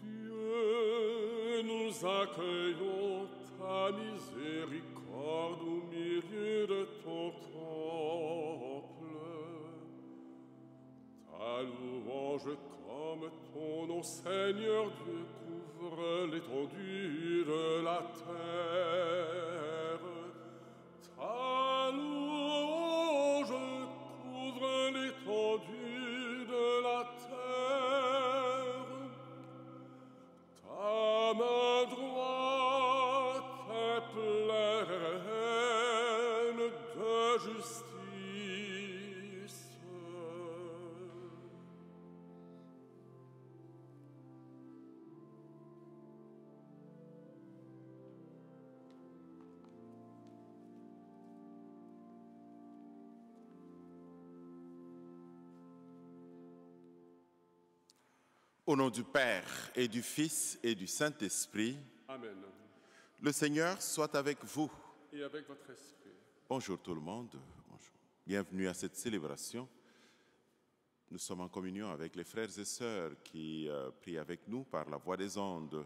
Dieu, nous accueillons ta miséricorde au milieu de ton temple. Ta louange comme ton nom, Seigneur Dieu, couvre l'étendue de la terre. Ta louange couvre l'étendue de la terre. Ta main droite est pleine de justice. Au nom du Père et du Fils et du Saint-Esprit, Amen. Le Seigneur soit avec vous. Et avec votre esprit. Bonjour tout le monde. Bonjour. Bienvenue à cette célébration. Nous sommes en communion avec les frères et sœurs qui prient avec nous par la voix des ondes.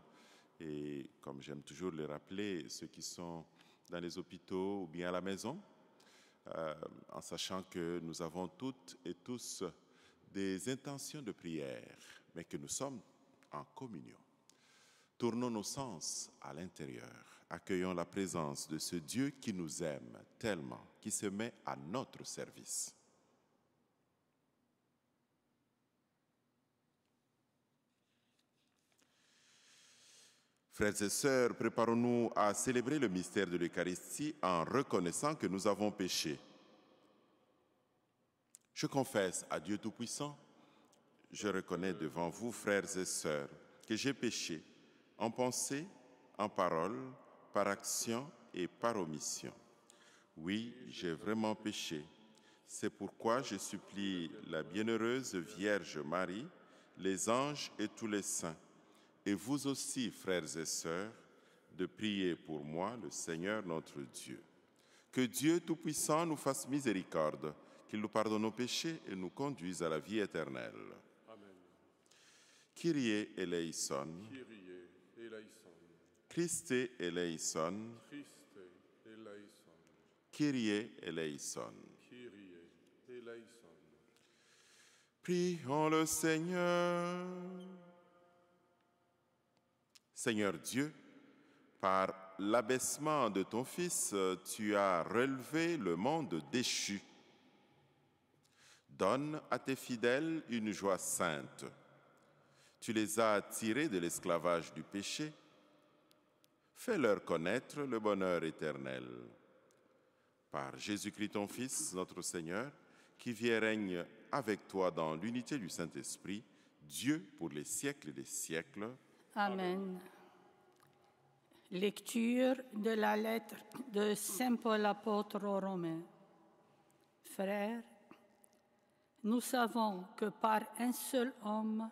Et comme j'aime toujours le rappeler, ceux qui sont dans les hôpitaux ou bien à la maison, en sachant que nous avons toutes et tous des intentions de prière, mais que nous sommes en communion. Tournons nos sens à l'intérieur, accueillons la présence de ce Dieu qui nous aime tellement, qui se met à notre service. Frères et sœurs, préparons-nous à célébrer le mystère de l'Eucharistie en reconnaissant que nous avons péché. Je confesse à Dieu Tout-Puissant, je reconnais devant vous, frères et sœurs, que j'ai péché en pensée, en parole, par action et par omission. Oui, j'ai vraiment péché. C'est pourquoi je supplie la bienheureuse Vierge Marie, les anges et tous les saints, et vous aussi, frères et sœurs, de prier pour moi, le Seigneur notre Dieu. Que Dieu Tout-Puissant nous fasse miséricorde, qu'il nous pardonne nos péchés et nous conduise à la vie éternelle. Amen. Kyrie eleison. Kyrie eleison. Christe eleison. Christe eleison. Kyrie eleison. Kyrie eleison. Prions le Seigneur. Seigneur Dieu, par l'abaissement de ton Fils, tu as relevé le monde déchu. Donne à tes fidèles une joie sainte. Tu les as tirés de l'esclavage du péché. Fais-leur connaître le bonheur éternel. Par Jésus-Christ ton Fils, notre Seigneur, qui vit et règne avec toi dans l'unité du Saint-Esprit, Dieu pour les siècles des siècles. Amen. Lecture de la lettre de Saint Paul apôtre aux Romains. Frères, nous savons que par un seul homme,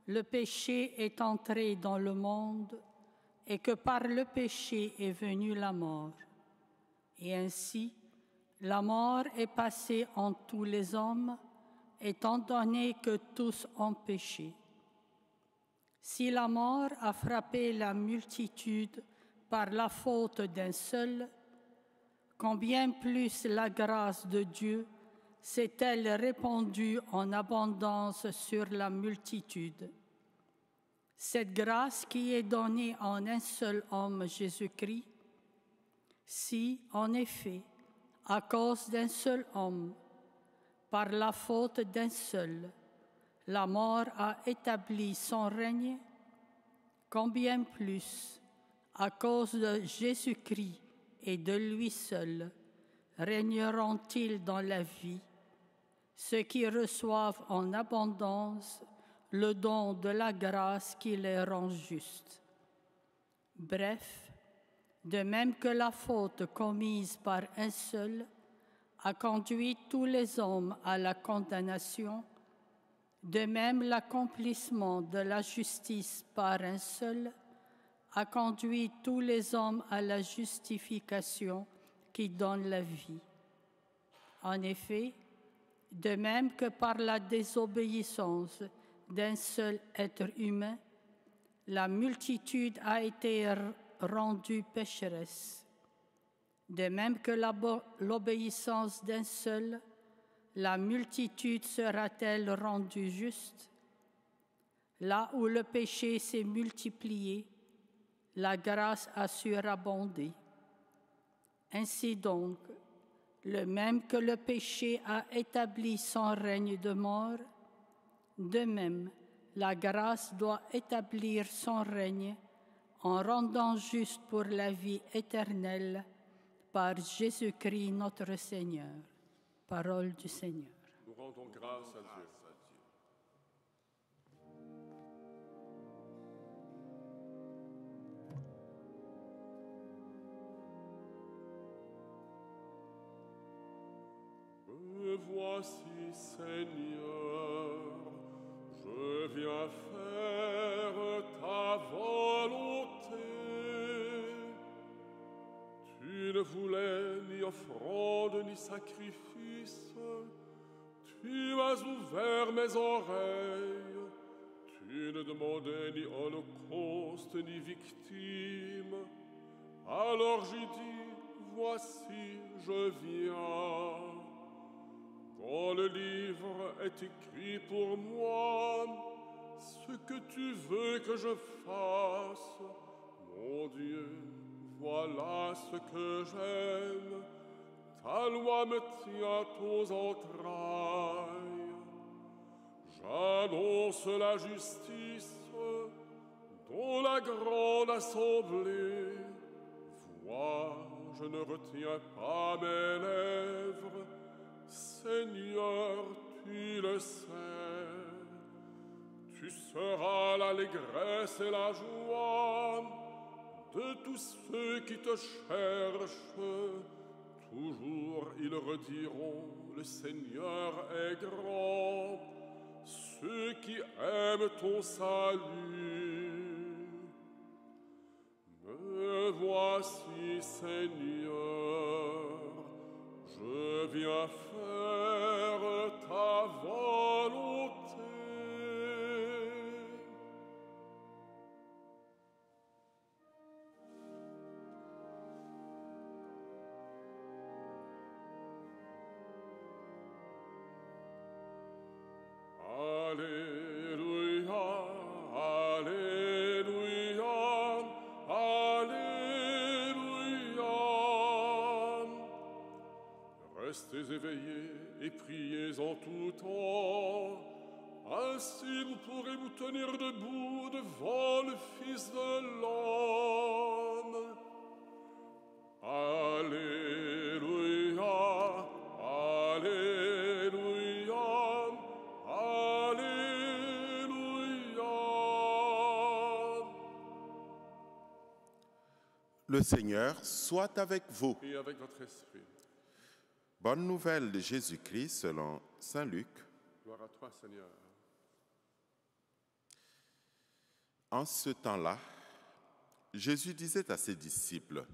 le péché est entré dans le monde et que par le péché est venue la mort. Et ainsi, la mort est passée en tous les hommes, étant donné que tous ont péché. Si la mort a frappé la multitude par la faute d'un seul, combien plus la grâce de Dieu s'est-elle répandue en abondance sur la multitude. Cette grâce qui est donnée en un seul homme, Jésus-Christ, si, en effet, à cause d'un seul homme, par la faute d'un seul, la mort a établi son règne, combien plus, à cause de Jésus-Christ et de lui seul, régneront-ils dans la vie, ceux qui reçoivent en abondance le don de la grâce qui les rend justes. Bref, de même que la faute commise par un seul a conduit tous les hommes à la condamnation, de même l'accomplissement de la justice par un seul a conduit tous les hommes à la justification qui donne la vie. En effet, de même que par la désobéissance d'un seul être humain, la multitude a été rendue pécheresse. De même que l'obéissance d'un seul, la multitude sera-t-elle rendue juste? Là où le péché s'est multiplié, la grâce a surabondé. Ainsi donc, le même que le péché a établi son règne de mort, de même, la grâce doit établir son règne en rendant juste pour la vie éternelle par Jésus-Christ notre Seigneur. Parole du Seigneur. Nous rendons grâce à Dieu. Me voici, Seigneur, je viens faire ta volonté. Tu ne voulais ni offrande ni sacrifice, tu m'as ouvert mes oreilles, tu ne demandais ni holocauste ni victime. Alors j'ai dit, voici, je viens. Dans le livre est écrit pour moi ce que tu veux que je fasse. Mon Dieu, voilà ce que j'aime. Ta loi me tient aux entrailles. J'annonce la justice dans la grande assemblée. Vois, je ne retiens pas mes lèvres. Seigneur, tu le sais, tu seras l'allégresse et la joie de tous ceux qui te cherchent. Toujours ils rediront, le Seigneur est grand, ceux qui aiment ton salut. Me voici, Seigneur, je viens faire ta volonté. Alléluia, Alléluia, Alléluia. Restez éveillés et priez en tout temps. Ainsi vous pourrez vous tenir debout devant le Fils de l'homme. Alléluia, Alléluia, Alléluia. Le Seigneur soit avec vous. Et avec votre esprit. Bonne nouvelle de Jésus-Christ selon Saint Luc. Gloire à toi, Seigneur. En ce temps-là, Jésus disait à ses disciples,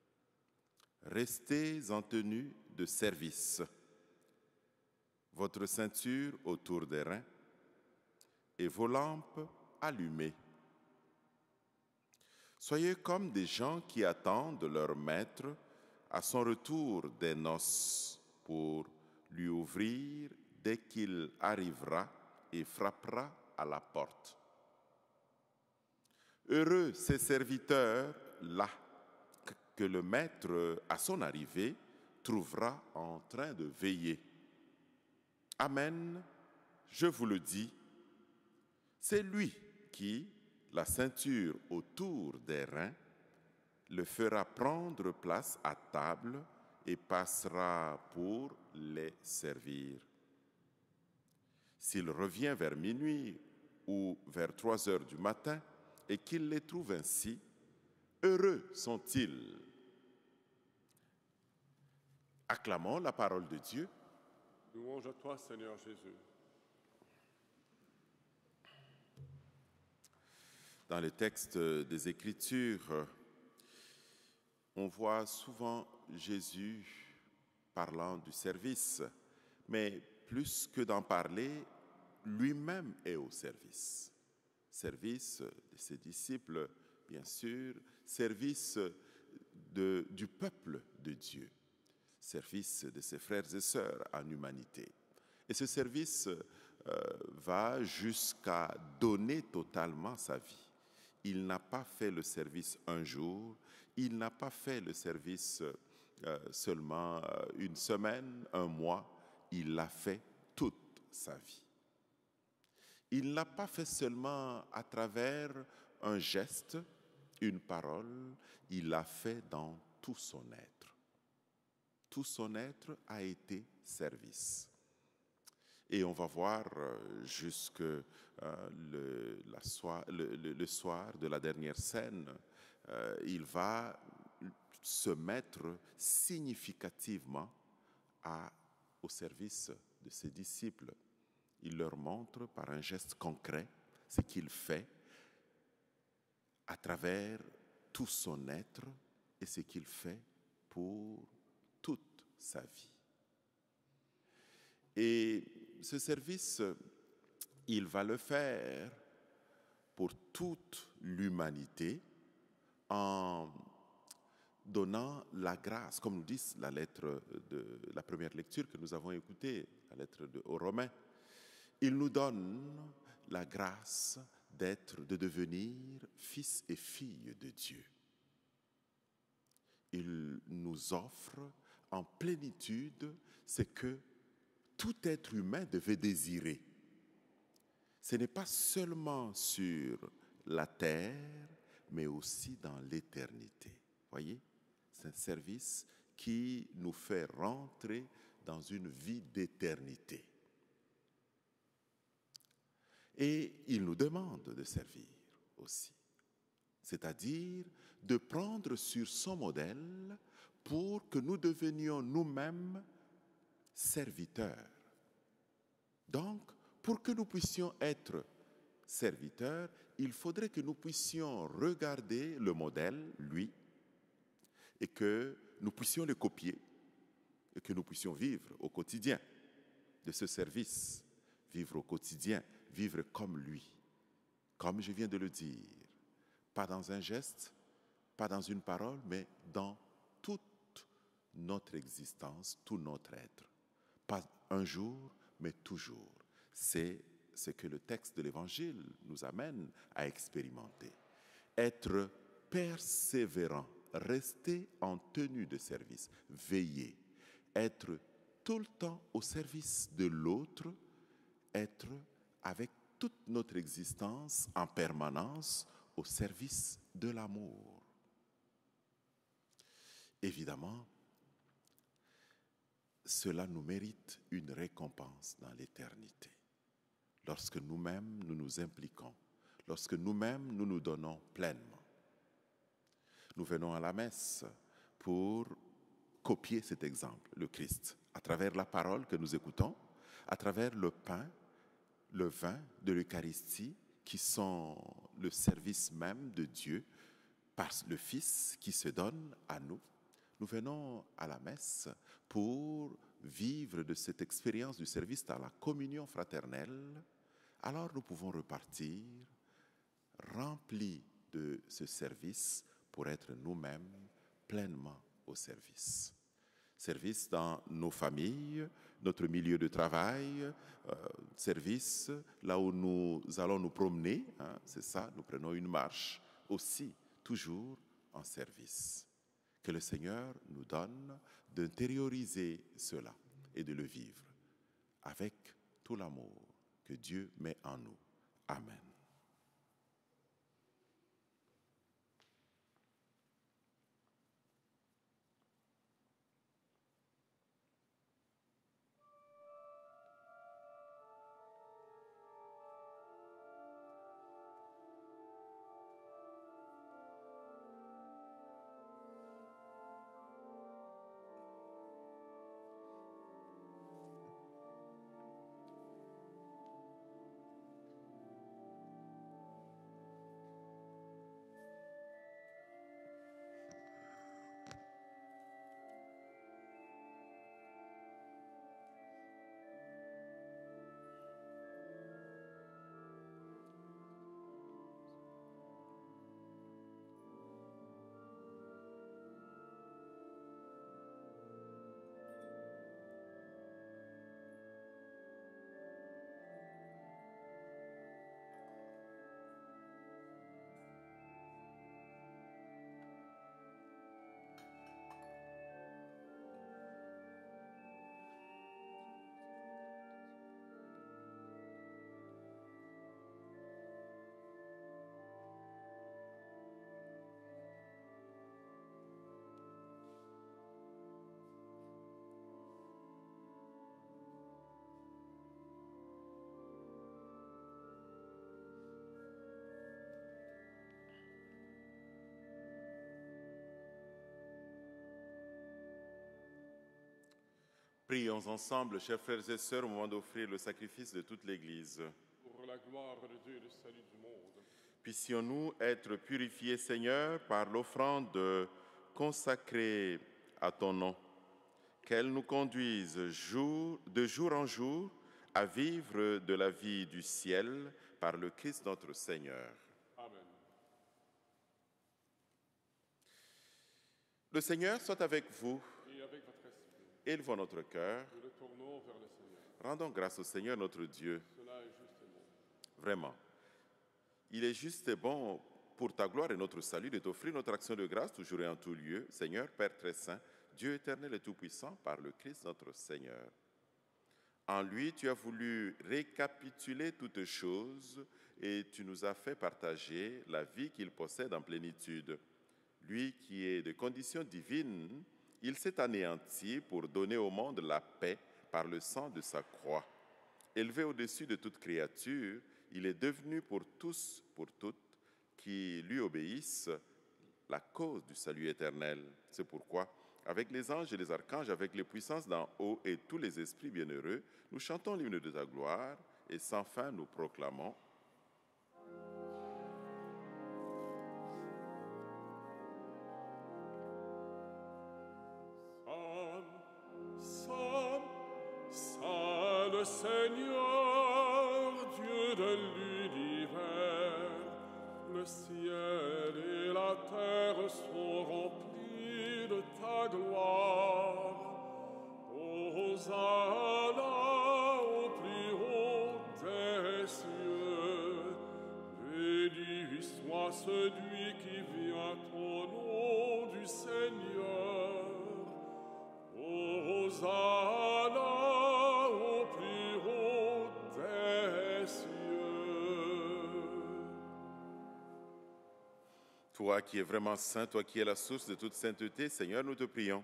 « Restez en tenue de service, votre ceinture autour des reins et vos lampes allumées. Soyez comme des gens qui attendent leur maître à son retour des noces pour lui ouvrir dès qu'il arrivera et frappera à la porte. Heureux ces serviteurs-là que le maître, à son arrivée, trouvera en train de veiller. Amen, je vous le dis, c'est lui qui, la ceinture autour des reins, le fera prendre place à table et passera pour les servir. S'il revient vers minuit ou vers 3 heures du matin et qu'il les trouve ainsi, heureux sont-ils. Acclamons la parole de Dieu. Louange à toi, Seigneur Jésus. Dans les textes des Écritures, on voit souvent Jésus parlant du service, mais plus que d'en parler, lui-même est au service. service de ses disciples, bien sûr, service du peuple de Dieu, service de ses frères et sœurs en humanité. Et ce service va jusqu'à donner totalement sa vie. Il n'a pas fait le service un jour, il n'a pas fait le service seulement une semaine, un mois, il l'a fait toute sa vie. Il ne l'a pas fait seulement à travers un geste, une parole, il l'a fait dans tout son être. Tout son être a été service. Et on va voir jusque le soir de la dernière scène, il va se mettre significativement au service de ses disciples. Il leur montre par un geste concret ce qu'il fait à travers tout son être et ce qu'il fait pour toute sa vie. Et ce service, il va le faire pour toute l'humanité en donnant la grâce, comme nous dit la lettre de la première lecture que nous avons écoutée, la lettre aux Romains. Il nous donne la grâce de devenir fils et filles de Dieu. Il nous offre en plénitude ce que tout être humain devait désirer. Ce n'est pas seulement sur la terre, mais aussi dans l'éternité. Voyez, c'est un service qui nous fait rentrer dans une vie d'éternité. Et il nous demande de servir aussi, c'est-à-dire de prendre sur son modèle pour que nous devenions nous-mêmes serviteurs. Donc, pour que nous puissions être serviteurs, il faudrait que nous puissions regarder le modèle, lui, et que nous puissions le copier, et que nous puissions vivre au quotidien de ce service, vivre au quotidien, vivre comme lui, comme je viens de le dire, pas dans un geste, pas dans une parole, mais dans toute notre existence, tout notre être. Pas un jour, mais toujours. C'est ce que le texte de l'Évangile nous amène à expérimenter. Être persévérant, rester en tenue de service, veiller, être tout le temps au service de l'autre, être avec toute notre existence en permanence au service de l'amour. Évidemment, cela nous mérite une récompense dans l'éternité. Lorsque nous-mêmes nous nous impliquons, lorsque nous-mêmes nous nous donnons pleinement. Nous venons à la messe pour copier cet exemple, le Christ, à travers la parole que nous écoutons, à travers le pain, le vin de l'Eucharistie, qui sont le service même de Dieu, par le Fils qui se donne à nous. Nous venons à la messe pour vivre de cette expérience du service dans la communion fraternelle. Alors nous pouvons repartir remplis de ce service pour être nous-mêmes pleinement au service. Service dans nos familles, notre milieu de travail, service là où nous allons nous promener, c'est ça, nous prenons une marche aussi, toujours en service. Que le Seigneur nous donne d'intérioriser cela et de le vivre avec tout l'amour que Dieu met en nous. Amen. Prions ensemble, chers frères et sœurs, au moment d'offrir le sacrifice de toute l'Église. Pour la gloire de Dieu et le salut du monde. Puissions-nous être purifiés, Seigneur, par l'offrande consacrée à ton nom, qu'elle nous conduise de jour en jour à vivre de la vie du ciel par le Christ notre Seigneur. Amen. Le Seigneur soit avec vous. Et avec votre esprit, Élevons notre cœur. nous retournons vers le Seigneur. Rendons grâce au Seigneur notre Dieu. Cela est juste et bon. Vraiment. Il est juste et bon pour ta gloire et notre salut de t'offrir notre action de grâce toujours et en tout lieu, Seigneur, Père très saint, Dieu éternel et tout-puissant, par le Christ notre Seigneur. En lui, tu as voulu récapituler toutes choses et tu nous as fait partager la vie qu'il possède en plénitude. Lui qui est de condition divine, il s'est anéanti pour donner au monde la paix par le sang de sa croix. Élevé au-dessus de toute créature, il est devenu pour tous, pour toutes, qui lui obéissent, la cause du salut éternel. C'est pourquoi, avec les anges et les archanges, avec les puissances d'en haut et tous les esprits bienheureux, nous chantons l'hymne de ta gloire et sans fin nous proclamons. Saint le Seigneur, Dieu de l'univers, le ciel et la terre sont remplis de ta gloire. Hosanna au plus haut des cieux, béni soit celui qui vient au nom du Seigneur. Hosanna au plus haut des cieux. Toi qui es vraiment saint, toi qui es la source de toute sainteté, Seigneur, nous te prions.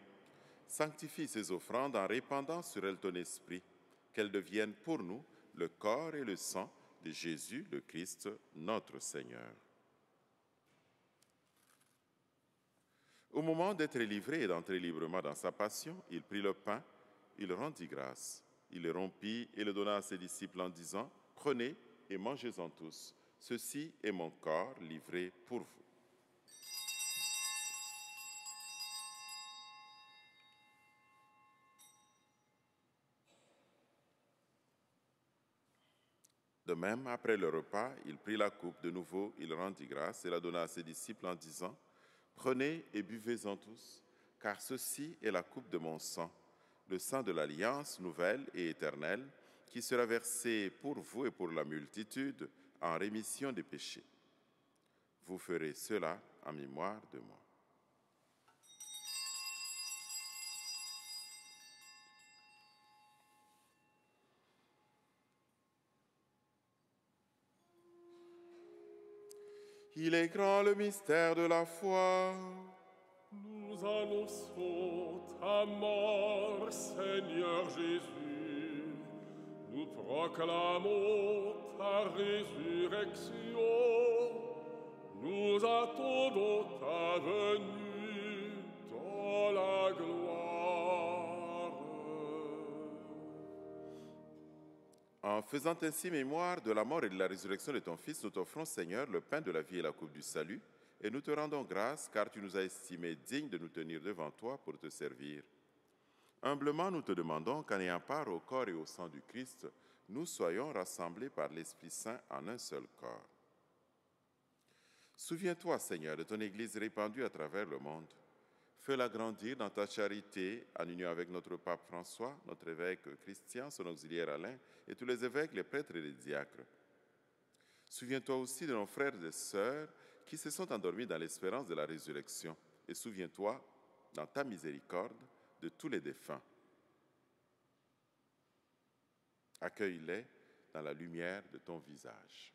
Sanctifie ces offrandes en répandant sur elles ton esprit, qu'elles deviennent pour nous le corps et le sang de Jésus, le Christ, notre Seigneur. Au moment d'être livré et d'entrer librement dans sa passion, il prit le pain, il rendit grâce, il le rompit et le donna à ses disciples en disant, « Prenez et mangez-en tous, ceci est mon corps livré pour vous. » De même, après le repas, il prit la coupe de nouveau, il rendit grâce et la donna à ses disciples en disant, « Prenez et buvez-en tous, car ceci est la coupe de mon sang, le sang de l'alliance nouvelle et éternelle, qui sera versé pour vous et pour la multitude en rémission des péchés. Vous ferez cela en mémoire de moi. » Il est grand le mystère de la foi. Nous annonçons ta mort, Seigneur Jésus. Nous proclamons ta résurrection. Nous attendons ta venue dans la gloire. En faisant ainsi mémoire de la mort et de la résurrection de ton Fils, nous t'offrons, Seigneur, le pain de la vie et la coupe du salut, et nous te rendons grâce, car tu nous as estimés dignes de nous tenir devant toi pour te servir. Humblement, nous te demandons qu'en ayant part au corps et au sang du Christ, nous soyons rassemblés par l'Esprit Saint en un seul corps. Souviens-toi, Seigneur, de ton Église répandue à travers le monde. Fais-la grandir dans ta charité, en union avec notre pape François, notre évêque Christian, son auxiliaire Alain, et tous les évêques, les prêtres et les diacres. Souviens-toi aussi de nos frères et sœurs qui se sont endormis dans l'espérance de la résurrection. Et souviens-toi, dans ta miséricorde, de tous les défunts. Accueille-les dans la lumière de ton visage.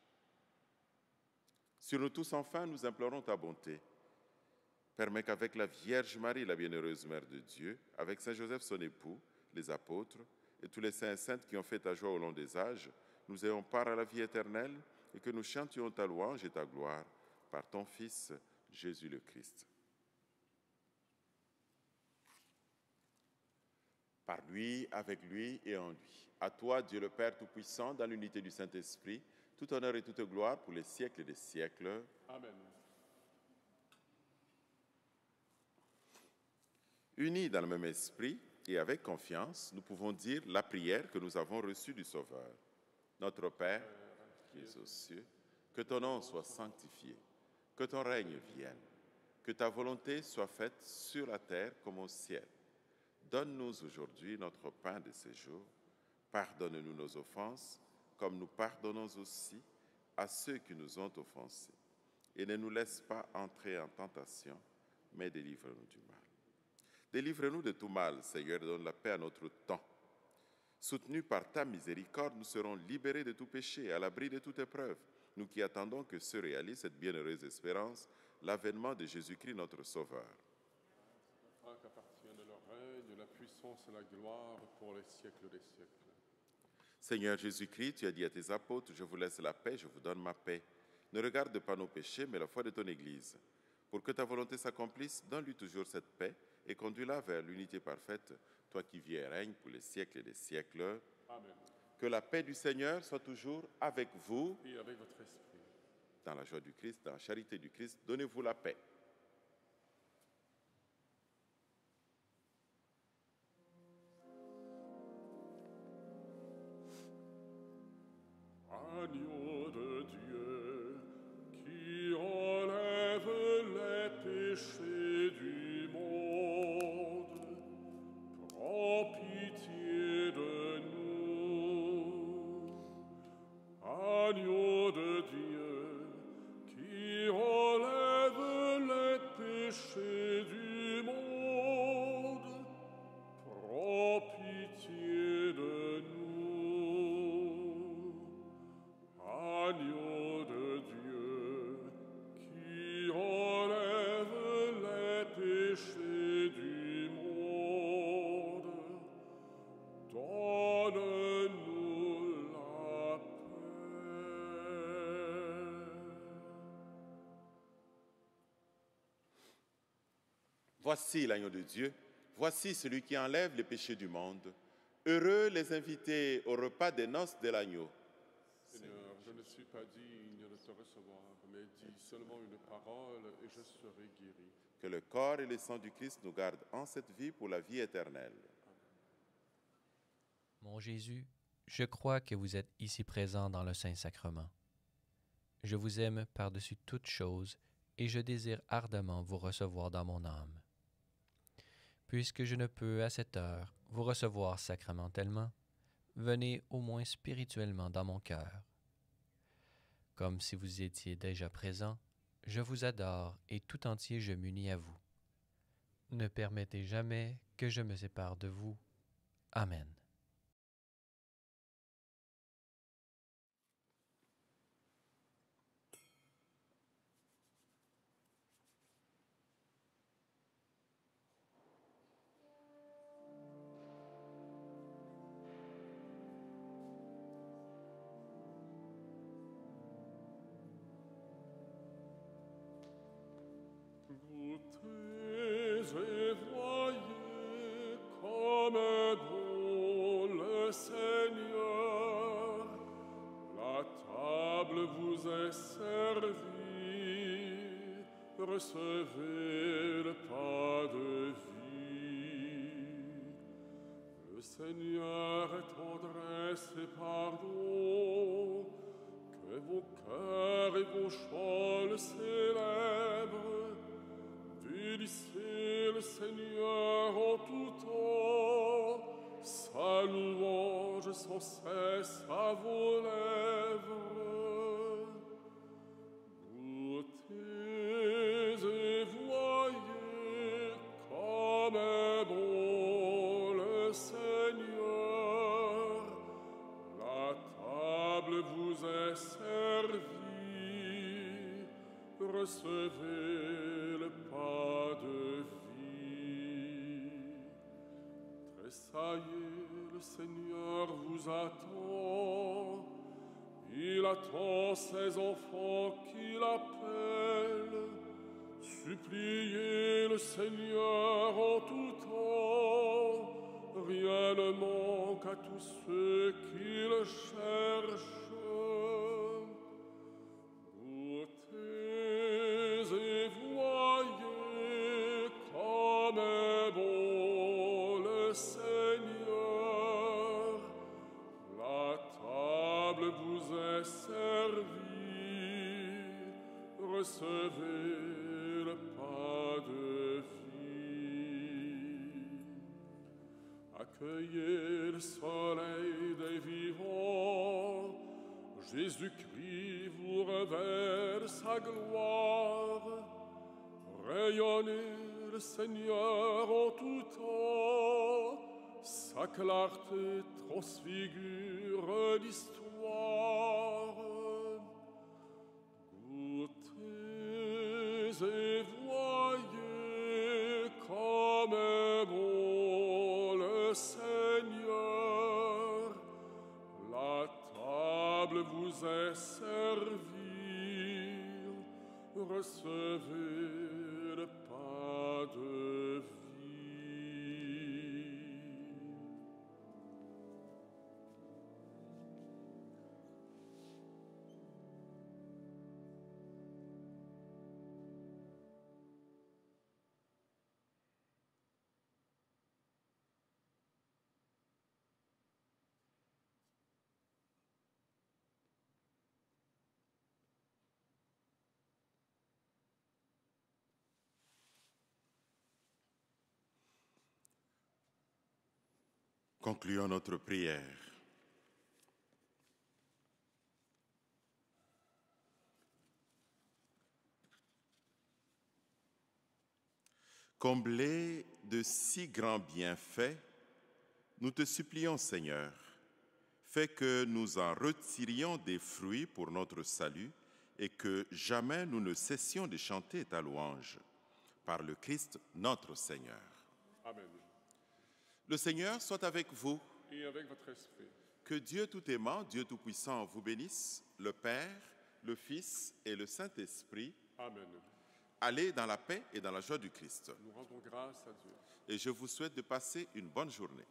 Sur nous tous, enfin, nous implorons ta bonté. Permets qu'avec la Vierge Marie, la bienheureuse Mère de Dieu, avec Saint Joseph son époux, les apôtres et tous les saints et saintes qui ont fait ta joie au long des âges, nous ayons part à la vie éternelle et que nous chantions ta louange et ta gloire par ton Fils, Jésus le Christ. par lui, avec lui et en lui. À toi, Dieu le Père Tout-Puissant, dans l'unité du Saint-Esprit, tout honneur et toute gloire pour les siècles des siècles. Amen. Unis dans le même esprit et avec confiance, nous pouvons dire la prière que nous avons reçue du Sauveur. Notre Père, qui es aux cieux, que ton nom soit sanctifié, que ton règne vienne, que ta volonté soit faite sur la terre comme au ciel. Donne-nous aujourd'hui notre pain de ce jour. Pardonne-nous nos offenses, comme nous pardonnons aussi à ceux qui nous ont offensés. Et ne nous laisse pas entrer en tentation, mais délivre-nous du mal. Délivre-nous de tout mal, Seigneur, et donne la paix à notre temps. Soutenus par ta miséricorde, nous serons libérés de tout péché, à l'abri de toute épreuve, nous qui attendons que se réalise cette bienheureuse espérance, l'avènement de Jésus-Christ, notre Sauveur. Afin qu'appartienne le règne, la puissance et la gloire pour les siècles des siècles. Seigneur Jésus-Christ, tu as dit à tes apôtres, je vous laisse la paix, je vous donne ma paix. Ne regarde pas nos péchés, mais la foi de ton Église. Pour que ta volonté s'accomplisse, donne-lui toujours cette paix et conduis-la vers l'unité parfaite, toi qui vis et règnes pour les siècles des siècles. Amen. Que la paix du Seigneur soit toujours avec vous. Et avec votre esprit. Dans la joie du Christ, dans la charité du Christ, donnez-vous la paix. Agneau de Dieu, qui enlève les péchés du monde, prends pitié de nous. Agneau de Dieu, qui enlève les péchés du monde, prends pitié de nous. Agneau de Dieu, qui enlève les péchés du monde, donne-nous la paix. Voici l'agneau de Dieu, voici celui qui enlève les péchés du monde. Heureux les invités au repas des noces de l'agneau. Seigneur, je ne suis pas digne de te recevoir, mais dis seulement une parole et je serai guéri. Que le corps et le sang du Christ nous gardent en cette vie pour la vie éternelle. Mon Jésus, je crois que vous êtes ici présent dans le Saint-Sacrement. Je vous aime par-dessus toute chose et je désire ardemment vous recevoir dans mon âme. Puisque je ne peux à cette heure vous recevoir sacramentellement, venez au moins spirituellement dans mon cœur. Comme si vous étiez déjà présent, je vous adore et tout entier je m'unis à vous. Ne permettez jamais que je me sépare de vous. Amen. Goûtez et voyez comme est bon le Seigneur. La table vous est servie. Recevez le pain de vie. Le Seigneur est tendresse et pardon. Que vos cœurs et vos chants le célèbrent. Bénissez le Seigneur en tout temps, sa louange sans cesse à vos lèvres. Goûtez et voyez comme est bon le Seigneur. La table vous est servie, recevez le pain de vie. Tressaillez, le Seigneur vous attend. Il attend ses enfants qui l'appellent. Suppliez le Seigneur en tout temps. rien ne manque à tous ceux qui le cherchent. Goûtez et voyez comme est bon le Seigneur. La table vous est servie, recevez le pain de vie. Accueillez le soleil des vivants, Jésus-Christ vous révèle sa gloire. Rayonnez le Seigneur en tout temps, sa clarté transfigure l'histoire. Goûtez et voyez comme est bon le Seigneur. La table vous est servie, recevez le pain de vie. Concluons notre prière. Comblés de si grands bienfaits, nous te supplions, Seigneur, fais que nous en retirions des fruits pour notre salut et que jamais nous ne cessions de chanter ta louange. Par le Christ notre Seigneur. Amen. Le Seigneur soit avec vous. Et avec votre esprit. Que Dieu tout-aimant, Dieu tout-puissant vous bénisse, le Père, le Fils et le Saint-Esprit. Amen. Allez dans la paix et dans la joie du Christ. Nous rendons grâce à Dieu. Et je vous souhaite de passer une bonne journée.